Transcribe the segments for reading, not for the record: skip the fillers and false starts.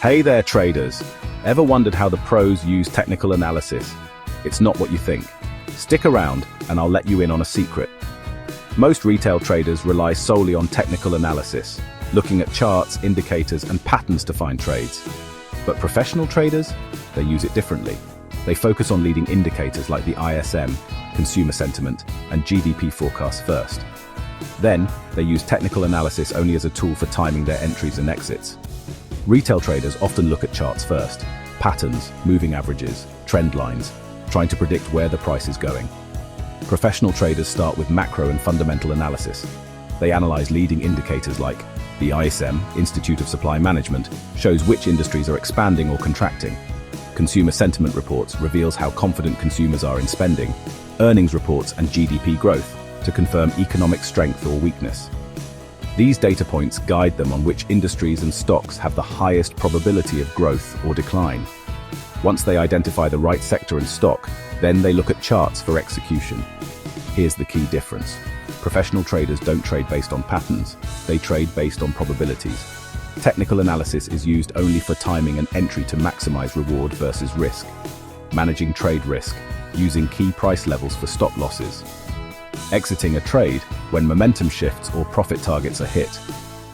Hey there, traders. Ever wondered how the pros use technical analysis? It's not what you think. Stick around and I'll let you in on a secret. Most retail traders rely solely on technical analysis, looking at charts, indicators, and patterns to find trades. But professional traders, they use it differently. They focus on leading indicators like the ISM, consumer sentiment, and GDP forecasts first. Then, they use technical analysis only as a tool for timing their entries and exits. Retail traders often look at charts first, patterns, moving averages, trend lines, trying to predict where the price is going. Professional traders start with macro and fundamental analysis. They analyze leading indicators like the ISM, Institute of Supply Management, shows which industries are expanding or contracting. Consumer sentiment reports reveals how confident consumers are in spending. Earnings reports and GDP growth to confirm economic strength or weakness. These data points guide them on which industries and stocks have the highest probability of growth or decline. Once they identify the right sector and stock, then they look at charts for execution. Here's the key difference. Professional traders don't trade based on patterns, they trade based on probabilities. Technical analysis is used only for timing an entry to maximize reward versus risk. Managing trade risk, using key price levels for stop losses. Exiting a trade when momentum shifts or profit targets are hit.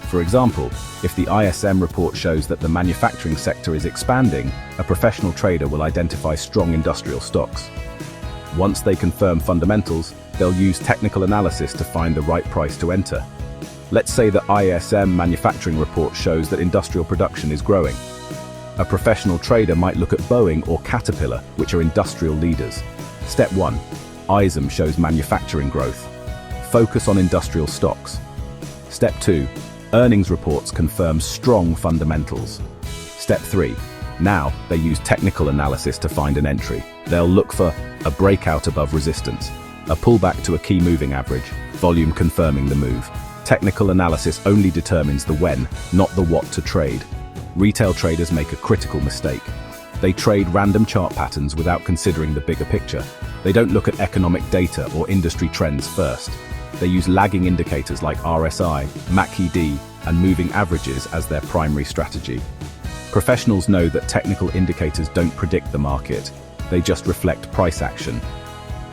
For example, if the ISM report shows that the manufacturing sector is expanding, a professional trader will identify strong industrial stocks. Once they confirm fundamentals, they'll use technical analysis to find the right price to enter. Let's say the ISM manufacturing report shows that industrial production is growing. A professional trader might look at Boeing or Caterpillar, which are industrial leaders. Step 1. ISM shows manufacturing growth. Focus on industrial stocks. Step 2. Earnings reports confirm strong fundamentals. Step 3. Now, they use technical analysis to find an entry. They'll look for a breakout above resistance, a pullback to a key moving average, volume confirming the move. Technical analysis only determines the when, not the what to trade. Retail traders make a critical mistake. They trade random chart patterns without considering the bigger picture. They don't look at economic data or industry trends first. They use lagging indicators like RSI, MACD, and moving averages as their primary strategy. Professionals know that technical indicators don't predict the market. They just reflect price action.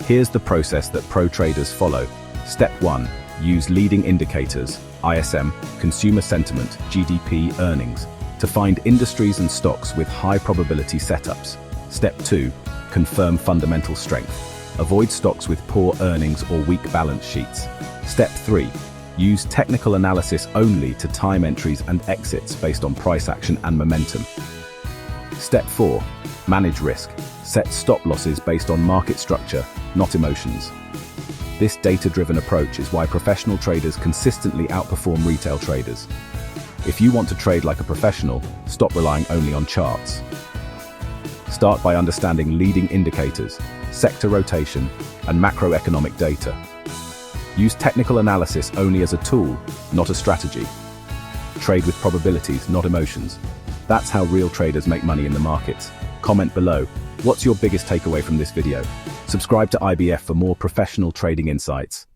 Here's the process that pro traders follow. Step 1. Use leading indicators, ISM, consumer sentiment, GDP, earnings, to find industries and stocks with high probability setups. Step 2. Confirm fundamental strength. Avoid stocks with poor earnings or weak balance sheets. Step 3. Use technical analysis only to time entries and exits based on price action and momentum. Step 4. Manage risk. Set stop losses based on market structure, not emotions. This data-driven approach is why professional traders consistently outperform retail traders. If you want to trade like a professional, stop relying only on charts. Start by understanding leading indicators, sector rotation, and macroeconomic data. Use technical analysis only as a tool, not a strategy. Trade with probabilities, not emotions. That's how real traders make money in the markets. Comment below, what's your biggest takeaway from this video? Subscribe to IBF for more professional trading insights.